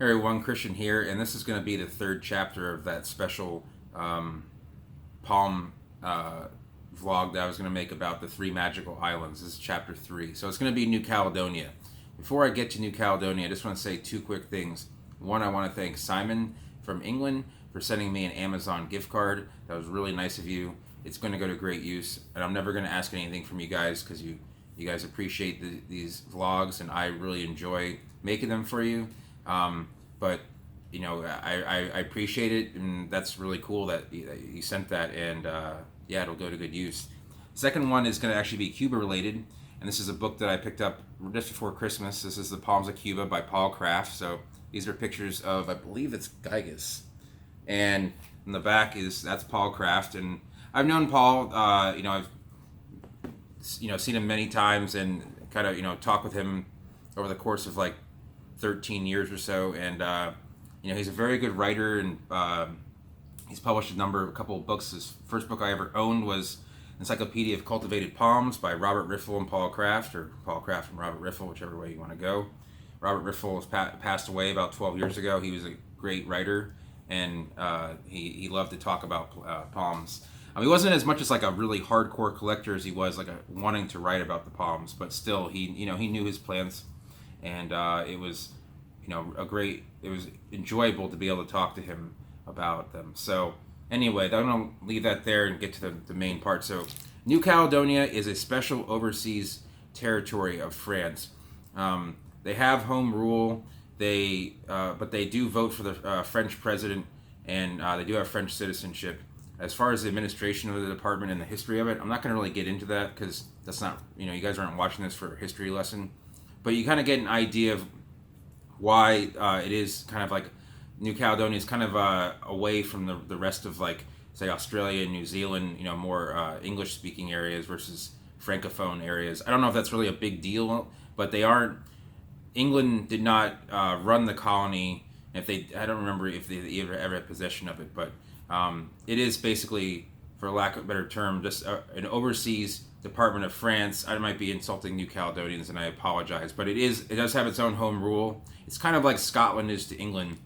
Hey everyone, Christian here, and this is going to be the third chapter of that special Palm vlog that I was going to make about the three magical islands. This is chapter 3. So it's going to be New Caledonia. Before I get to New Caledonia, I just want to say two quick things. One, I want to thank Simon from England for sending me an Amazon gift card. That was really nice of you. It's going to go to great use, and I'm never going to ask anything from you guys because you guys appreciate these vlogs, and I really enjoy making them for you. But you know, I appreciate it, and that's really cool that you sent that, and yeah, it'll go to good use. Second one is going to actually be Cuba related, and this is a book that I picked up just before Christmas. This is The Palms of Cuba by Paul Kraft. So these are pictures of, I believe it's Gyges, and in the back that's Paul Kraft, and I've known Paul. I've seen him many times and kind of talked with him over the course of like 13 years or so, and he's a very good writer, and he's published a couple of books. His first book I ever owned was Encyclopedia of Cultivated Palms by Robert Riffle and Paul Kraft, or Paul Kraft and Robert Riffle, whichever way you want to go. Robert Riffle has passed away about 12 years ago. He was a great writer, and he loved to talk about palms. He wasn't as much as like a really hardcore collector as he was like wanting to write about the palms, but still he knew his plants, and it was it was enjoyable to be able to talk to him about them. So anyway, I'm going to leave that there and get to the main part. So New Caledonia is a special overseas territory of France. They have home rule, but they do vote for the French president, and they do have French citizenship. As far as the administration of the department and the history of it, I'm not going to really get into that because that's not, you guys aren't watching this for a history lesson. But you kind of get an idea of why it is kind of like New Caledonia is kind of away from the rest of, like, say, Australia and New Zealand, more English-speaking areas versus Francophone areas. I don't know if that's really a big deal, but they aren't. England did not run the colony. I don't remember if they ever had possession of it, but it is basically, for lack of a better term, just an overseas department of France. I might be insulting New Caledonians, and I apologize, but it does have its own home rule. It's kind of like Scotland is to England,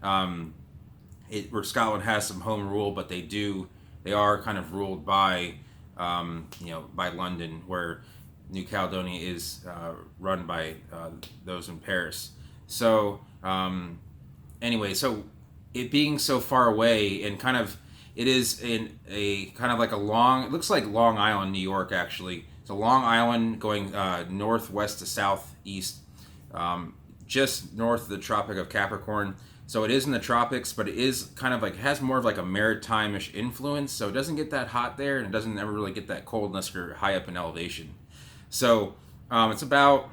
where Scotland has some home rule, but they are kind of ruled by by London, where New Caledonia is run by those in Paris. So anyway, so it being so far away, and kind of, it is in a kind of like it looks like Long Island, New York, actually. It's a long island going northwest to southeast, just north of the Tropic of Capricorn. So it is in the tropics, but it is kind of like, it has more of like a maritime-ish influence, so it doesn't get that hot there, and it doesn't ever really get that cold unless you're high up in elevation. So it's about,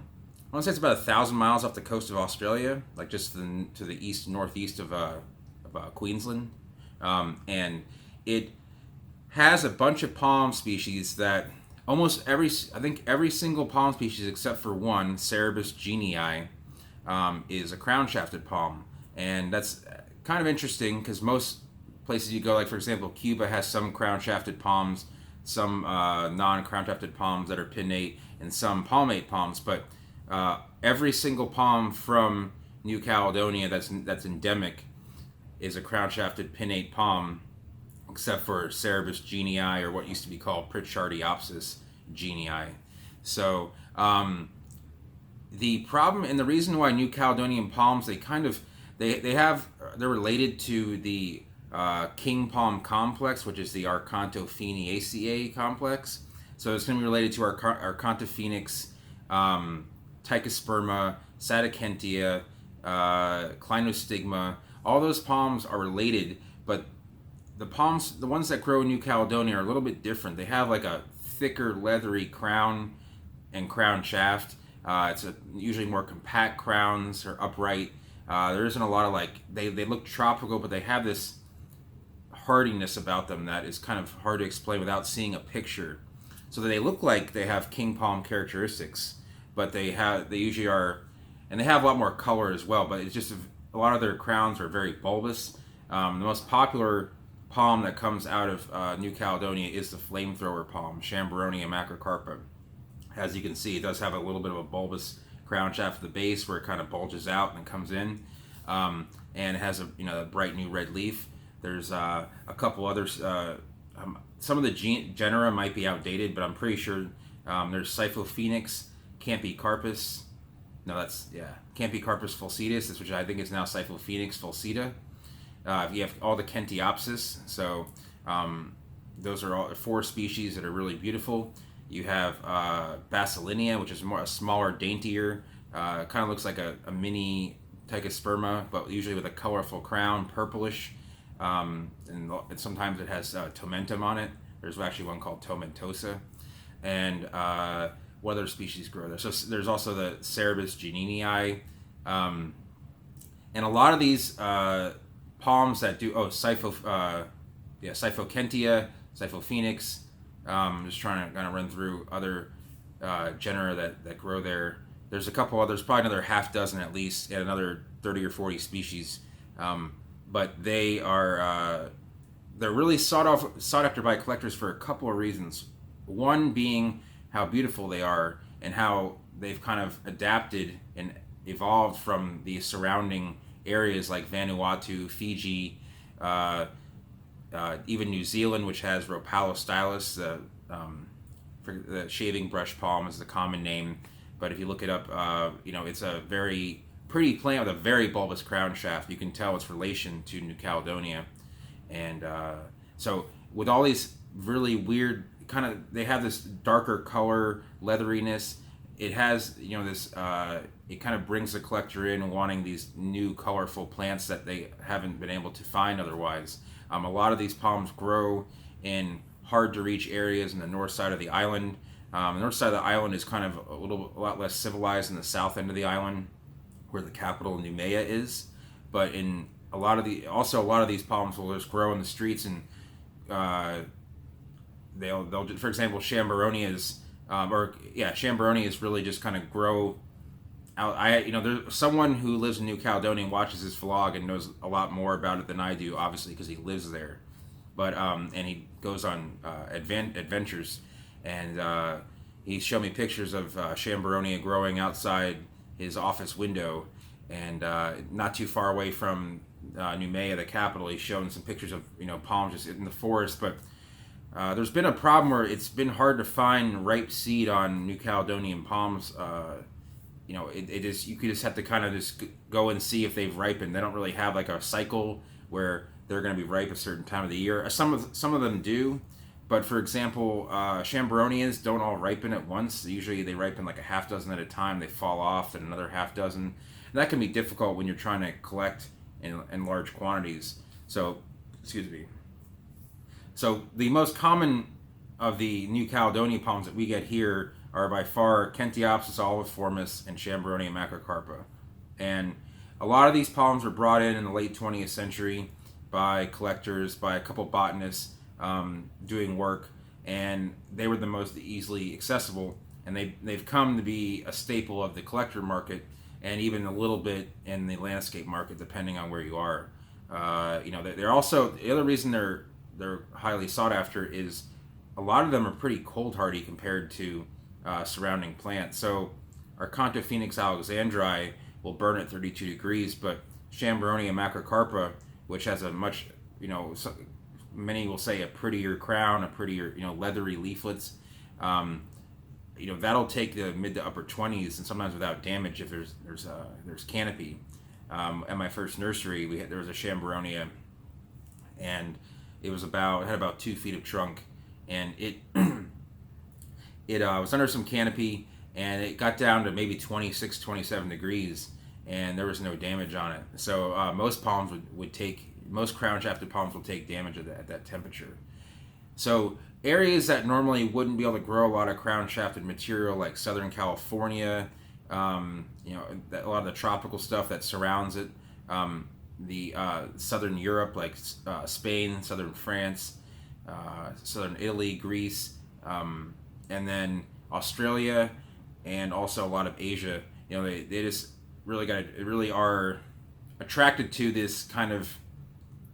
I want to say it's about 1,000 miles off the coast of Australia, like just to the east northeast of Queensland, and it has a bunch of palm species that I think every single palm species except for one, Cerebus genii, is a crown-shafted palm, and that's kind of interesting because most places you go, like for example, Cuba has some crown-shafted palms, some non-crown-shafted palms that are pinnate, and some palmate palms, but every single palm from New Caledonia that's endemic is a crown-shafted pinnate palm, except for Cerebus genii, or what used to be called Pritchardiopsis genii. So the problem and the reason why New Caledonian palms, they're related to the king palm complex, which is the Arcantophoeniaceae complex. So it's going to be related to Arcantophoenix, Tychosperma, Sadacentia, Clinostigma. All those palms are related, but the ones that grow in New Caledonia are a little bit different. They have like a thicker, leathery crown and crown shaft. It's usually more compact crowns, or upright. There isn't a lot of they look tropical, but they have this hardiness about them that is kind of hard to explain without seeing a picture. So they look like they have king palm characteristics, but they usually are, and they have a lot more color as well, but it's just a lot of their crowns are very bulbous. The most popular palm that comes out of New Caledonia is the flamethrower palm, Chamberonia macrocarpa. As you can see, it does have a little bit of a bulbous crown shaft at the base where it kind of bulges out and comes in. and it has a bright new red leaf. There's a couple others. Some of the genera might be outdated, but I'm pretty sure there's Cyphophoenix, Campycarpus. No, Campycarpus falcitus, which I think is now Cyphophoenix falcita. You have all the Kentiopsis, so those are all 4 species that are really beautiful. You have Basilinea, which is a smaller, daintier, kind of looks like a mini Tychosperma, but usually with a colorful crown, purplish, and sometimes it has tomentum on it. There's actually one called tomentosa, and what other species grow there? So there's also the Cerebus janini, and a lot of these palms that do Cyphokentia, Cyphophoenix. Just trying to kind of run through other genera that grow there. There's a couple others, probably another half dozen at least, and another 30 or 40 species. But they are they're really sought after by collectors for a couple of reasons. One being how beautiful they are and how they've kind of adapted and evolved from the surrounding areas like Vanuatu, Fiji, even New Zealand, which has Rhopalostylus, the shaving brush palm is the common name. But if you look it up, it's a very pretty plant with a very bulbous crown shaft. You can tell its relation to New Caledonia. And so with all these really weird they have this darker color, leatheriness. It has, this, it kind of brings the collector in wanting these new colorful plants that they haven't been able to find otherwise. A lot of these palms grow in hard to reach areas in the north side of the island. The north side of the island is kind of a lot less civilized than the south end of the island, where the capital Noumea is. But in a lot of these palms will just grow in the streets, and they'll for example, Chamberonias, Chamberonias really just kind of grow out. There's someone who lives in New Caledonia and watches this vlog and knows a lot more about it than I do, obviously, because he lives there. But and he goes on adventures, and he showed me pictures of Chamberonia growing outside his office window, and not too far away from Noumea, the capital. He's shown some pictures of palms just in the forest, but there's been a problem where it's been hard to find ripe seed on New Caledonian palms. It is, you could just have to kind of just go and see if they've ripened. They don't really have like a cycle where they're going to be ripe a certain time of the year. Some of them do, but for example, Chamberonias don't all ripen at once. Usually they ripen like a half dozen at a time. They fall off, and another half dozen. And that can be difficult when you're trying to collect in large quantities. So, excuse me. So the most common of the New Caledonia palms that we get here are by far Kentiopsis oliviformis and Chamberonia macrocarpa. And a lot of these palms were brought in the late 20th century by collectors, by a couple botanists doing work, and they were the most easily accessible, and they've come to be a staple of the collector market, and even a little bit in the landscape market, depending on where you are. They're also, the other reason they're highly sought after is a lot of them are pretty cold hardy compared to surrounding plants. So Archontophonix alexandri will burn at 32 degrees, but Chamberonia macrocarpa, which has a much, many will say a prettier crown, a prettier, leathery leaflets, that'll take the mid to upper 20s, and sometimes without damage if there's canopy. At my first nursery, there was a Chamberonia, and it had about 2 feet of trunk, and it was under some canopy, and it got down to maybe 26, 27 degrees, and there was no damage on it. So most palms most crown shafted palms will take damage at that temperature. So areas that normally wouldn't be able to grow a lot of crown shafted material, like Southern California, a lot of the tropical stuff that surrounds it, the Southern Europe, like Spain, Southern France, Southern Italy, Greece, and then Australia, and also a lot of Asia. They just really are attracted to this kind of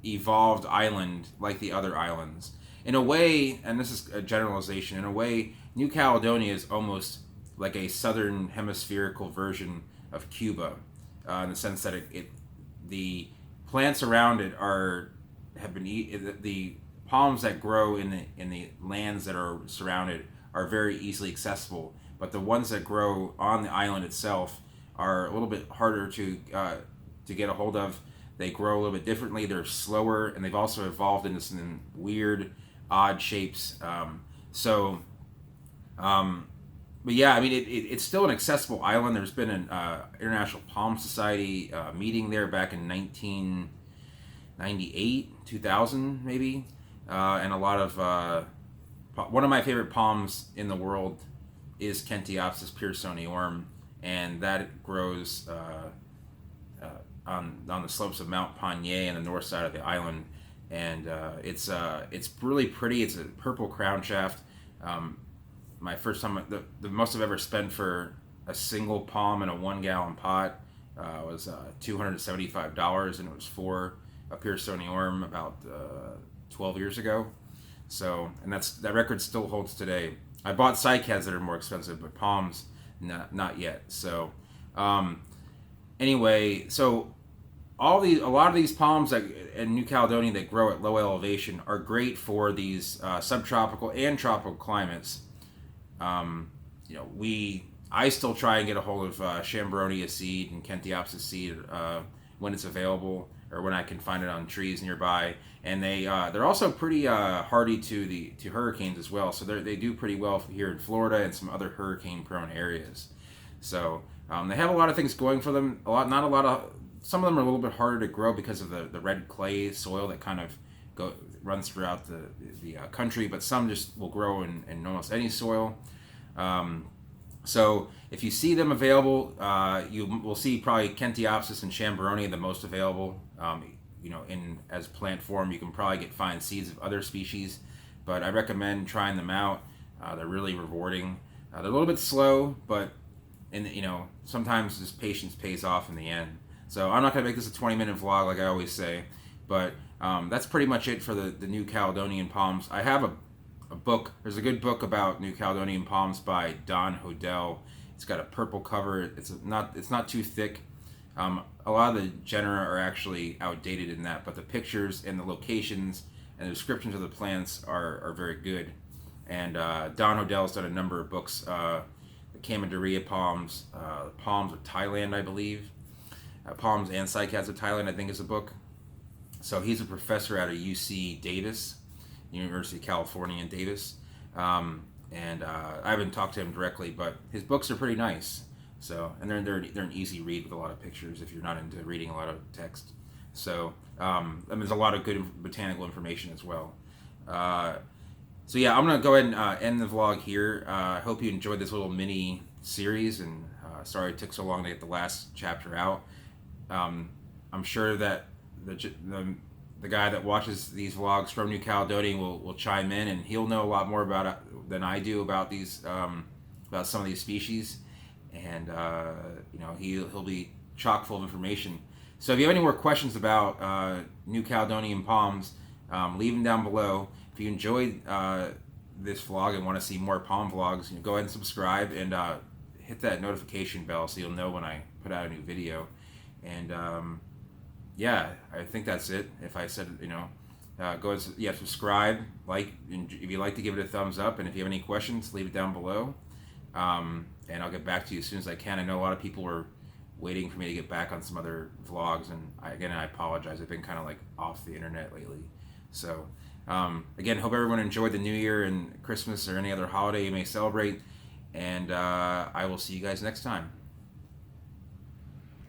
evolved island like the other islands. In a way, and this is a generalization, in a way, New Caledonia is almost like a southern hemispherical version of Cuba, in the sense that the plants around it have been the palms that grow in the lands that are surrounded are very easily accessible, but the ones that grow on the island itself are a little bit harder to get a hold of. They grow a little bit differently. They're slower, and they've also evolved into some weird, odd shapes. But yeah, I mean, it's still an accessible island. There's been an International Palm Society meeting there back in 1998, 2000 maybe, and a lot of one of my favorite palms in the world is Kentiopsis pearsoniorum, and that grows on the slopes of Mount Panier on the north side of the island, and it's really pretty. It's a purple crown shaft. My first time, the most I've ever spent for a single palm in a 1-gallon pot was $275, and it was for a pearsoniorum about 12 years ago. So, and that record still holds today. I bought cycads that are more expensive, but palms, not yet. So, anyway, so a lot of these palms in New Caledonia that grow at low elevation are great for these subtropical and tropical climates. I still try and get a hold of Chambronia seed and Kentiopsis seed when it's available, or when I can find it on trees nearby. And they're also pretty hardy to hurricanes as well. So they do pretty well here in Florida and some other hurricane-prone areas. So they have a lot of things going for them. Some of them are a little bit harder to grow because of the red clay soil that kind of runs throughout the country, but some just will grow in almost any soil. So if you see them available, you will see probably Kentiopsis and Chambronia the most available. As plant form, you can probably find seeds of other species, but I recommend trying them out. They're really rewarding. They're a little bit slow, but sometimes just patience pays off in the end. So I'm not going to make this a 20-minute vlog like I always say, but that's pretty much it for the New Caledonian palms. I have a book. There's a good book about New Caledonian palms by Don Hodel. It's got a purple cover. It's not too thick. A lot of the genera are actually outdated in that, but the pictures and the locations and the descriptions of the plants are very good. And Don Hodel's done a number of books. The Camandaria palms, Palms of Thailand, I believe. Palms and Cycads of Thailand, I think, is a book. So he's a professor out of UC Davis, University of California in Davis. And I haven't talked to him directly, but his books are pretty nice. So, and they're an easy read with a lot of pictures if you're not into reading a lot of text. So, there's a lot of good botanical information as well. So yeah, I'm gonna go ahead and end the vlog here. I hope you enjoyed this little mini series, and sorry it took so long to get the last chapter out. I'm sure that the guy that watches these vlogs from New Caledonia will chime in, and he'll know a lot more about it than I do about these about some of these species, and he'll be chock full of information. So if you have any more questions about New Caledonian palms, leave them down below. If you enjoyed this vlog and want to see more palm vlogs, go ahead and subscribe and hit that notification bell so you'll know when I put out a new video. And yeah, I think that's it. If I said, go ahead, subscribe, like, and if you'd like to give it a thumbs up, and if you have any questions, leave it down below. And I'll get back to you as soon as I can. I know a lot of people were waiting for me to get back on some other vlogs, and I apologize. I've been kind of like off the internet lately. So again, hope everyone enjoyed the New Year and Christmas or any other holiday you may celebrate, and I will see you guys next time.